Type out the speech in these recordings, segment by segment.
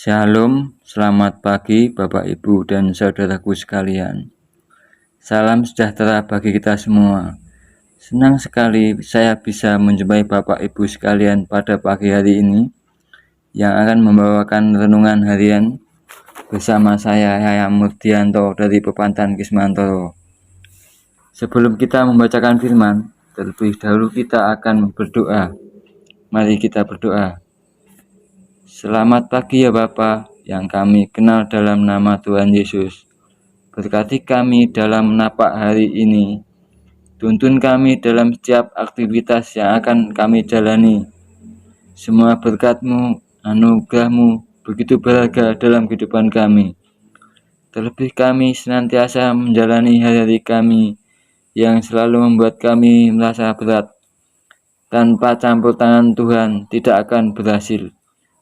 Shalom, selamat pagi Bapak Ibu dan saudaraku sekalian. Salam sejahtera bagi kita semua. Senang sekali saya bisa menjumpai Bapak Ibu sekalian pada pagi hari ini yang akan membawakan renungan harian bersama saya Yaya Murdianto dari Pepantan Kismantoro. Sebelum kita membacakan firman, terlebih dahulu kita akan berdoa. Mari kita berdoa. Selamat pagi ya Bapa yang kami kenal dalam nama Tuhan Yesus. Berkati kami dalam menapak hari ini. Tuntun kami dalam setiap aktivitas yang akan kami jalani. Semua berkat-Mu, anugerah-Mu begitu berharga dalam kehidupan kami. Terlebih kami senantiasa menjalani hari-hari kami yang selalu membuat kami merasa berat. Tanpa campur tangan Tuhan tidak akan berhasil.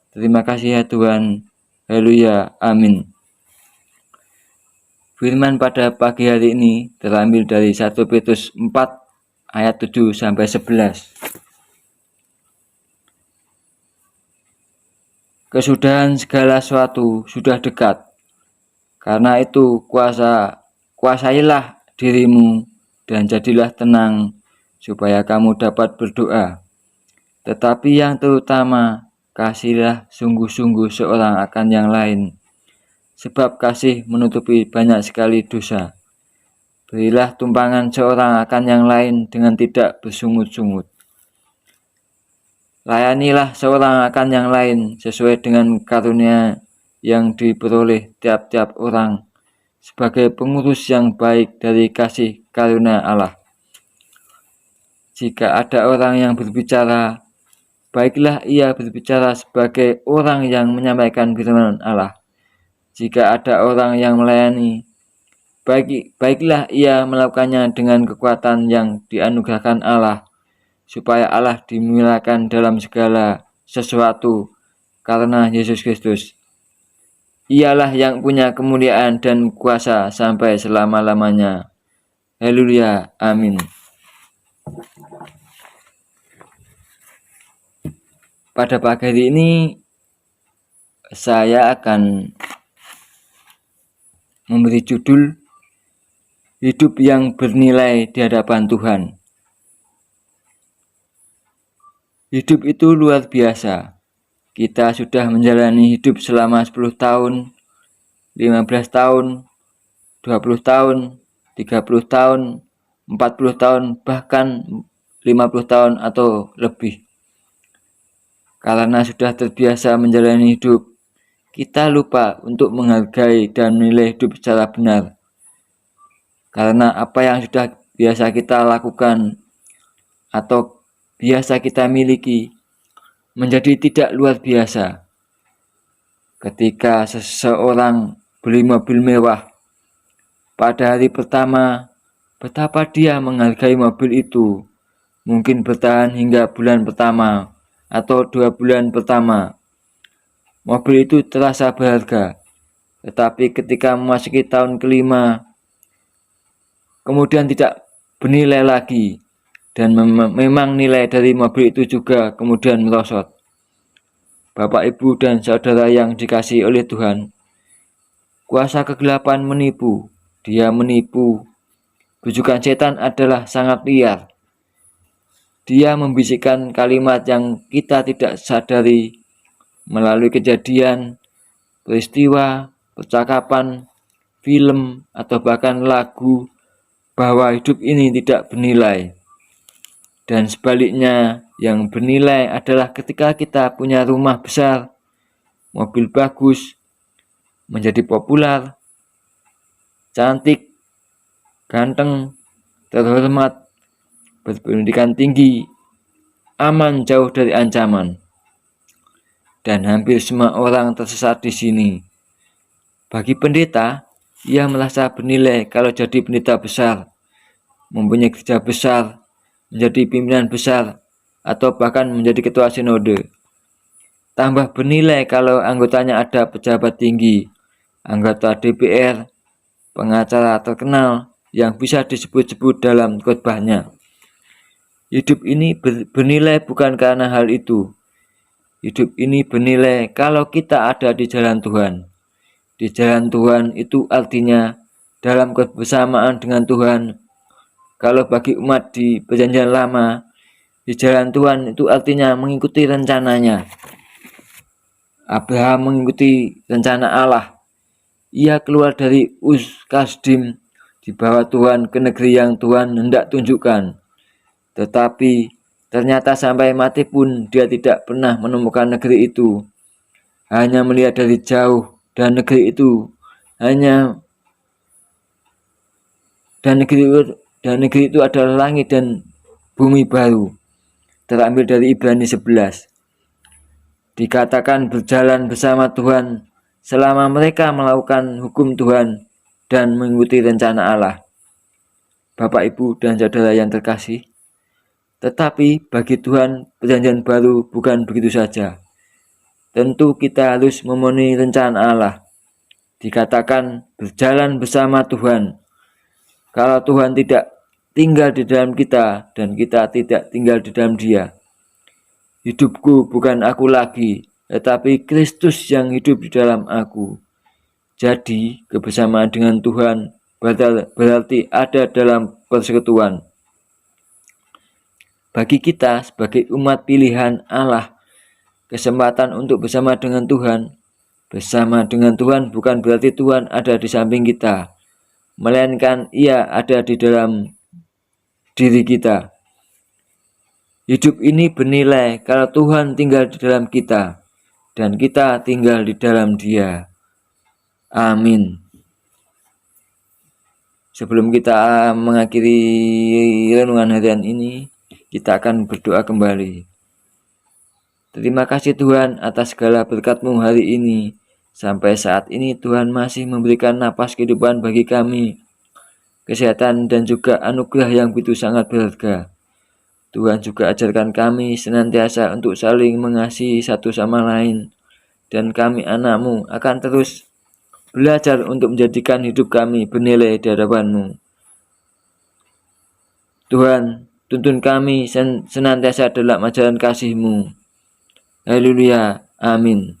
Terima kasih ya Tuhan. Haleluya. Amin. Firman pada pagi hari ini terambil dari 1 Petrus 4 ayat 7 sampai 11. Kesudahan segala sesuatu sudah dekat. Karena itu kuasailah dirimu dan jadilah tenang supaya kamu dapat berdoa. Tetapi yang terutama, kasihlah sungguh-sungguh seorang akan yang lain, sebab kasih menutupi banyak sekali dosa. Berilah tumpangan seorang akan yang lain dengan tidak bersungut-sungut. Layanilah seorang akan yang lain sesuai dengan karunia yang diperoleh tiap-tiap orang, sebagai pengurus yang baik dari kasih karunia Allah. Jika ada orang yang berbicara, baiklah ia berbicara sebagai orang yang menyampaikan firman Allah. Jika ada orang yang melayani, baiklah ia melakukannya dengan kekuatan yang dianugerahkan Allah, supaya Allah dimuliakan dalam segala sesuatu karena Yesus Kristus. Ialah yang punya kemuliaan dan kuasa sampai selama-lamanya. Haleluya. Amin. Pada pagi hari ini saya akan memberi judul Hidup yang bernilai di hadapan Tuhan. Hidup itu luar biasa. Kita sudah menjalani hidup selama 10 tahun, 15 tahun, 20 tahun, 30 tahun, 40 tahun, bahkan 50 tahun atau lebih. Karena sudah terbiasa menjalani hidup, kita lupa untuk menghargai dan menilai hidup secara benar. Karena apa yang sudah biasa kita lakukan atau biasa kita miliki menjadi tidak luar biasa. Ketika seseorang beli mobil mewah, pada hari pertama, betapa dia menghargai mobil itu, mungkin bertahan hingga bulan pertama atau 2 bulan pertama. Mobil itu terasa berharga, tetapi ketika memasuki tahun kelima, kemudian tidak bernilai lagi, dan memang nilai dari mobil itu juga kemudian merosot. Bapak, Ibu, dan saudara yang dikasihi oleh Tuhan, kuasa kegelapan menipu. Dia menipu. Bujukan setan adalah sangat liar. Dia membisikkan kalimat yang kita tidak sadari melalui kejadian, peristiwa, percakapan, film, atau bahkan lagu, bahwa hidup ini tidak bernilai. Dan sebaliknya, yang bernilai adalah ketika kita punya rumah besar, mobil bagus, menjadi populer, cantik, ganteng, terhormat, berpendidikan tinggi, aman jauh dari ancaman. Dan hampir semua orang tersesat di sini. Bagi pendeta, ia merasa bernilai kalau jadi pendeta besar, mempunyai gereja besar, menjadi pimpinan besar, atau bahkan menjadi ketua sinode. Tambah bernilai kalau anggotanya ada pejabat tinggi, anggota DPR, pengacara terkenal yang bisa disebut-sebut dalam khotbahnya. Hidup ini bernilai bukan karena hal itu. Hidup ini bernilai kalau kita ada di jalan Tuhan. Di jalan Tuhan itu artinya dalam kebersamaan dengan Tuhan. Kalau bagi umat di Perjanjian Lama, di jalan Tuhan itu artinya mengikuti rencananya. Abraham mengikuti rencana Allah. Ia keluar dari Uz Kasdim, dibawa Tuhan ke negeri yang Tuhan hendak tunjukkan. Tetapi ternyata sampai mati pun dia tidak pernah menemukan negeri itu. Hanya melihat dari jauh, dan negeri itu adalah langit dan bumi baru. Terambil dari Ibrani 11. Dikatakan berjalan bersama Tuhan selama mereka melakukan hukum Tuhan dan mengikuti rencana Allah. Bapak, Ibu, dan saudara yang terkasih, tetapi bagi Tuhan perjanjian baru bukan begitu saja. Tentu kita harus memenuhi rencana Allah. Dikatakan berjalan bersama Tuhan. Kalau Tuhan tidak tinggal di dalam kita dan kita tidak tinggal di dalam Dia, hidupku bukan aku lagi, tetapi Kristus yang hidup di dalam aku. Jadi kebersamaan dengan Tuhan berarti ada dalam persekutuan. Bagi kita sebagai umat pilihan Allah, kesempatan untuk bersama dengan Tuhan. Bersama dengan Tuhan bukan berarti Tuhan ada di samping kita, melainkan Ia ada di dalam diri kita. Hidup ini bernilai kalau Tuhan tinggal di dalam kita, dan kita tinggal di dalam Dia. Amin. Sebelum kita mengakhiri renungan harian ini, kita akan berdoa kembali. Terima kasih Tuhan atas segala berkat-Mu hari ini. Sampai saat ini Tuhan masih memberikan napas kehidupan bagi kami, kesehatan dan juga anugerah yang begitu sangat berharga. Tuhan juga ajarkan kami senantiasa untuk saling mengasihi satu sama lain. Dan kami anak-Mu akan terus belajar untuk menjadikan hidup kami bernilai di hadapan-Mu. Tuhan, tuntun kami senantiasa dalam ajaran kasih-Mu. Haleluya, amin.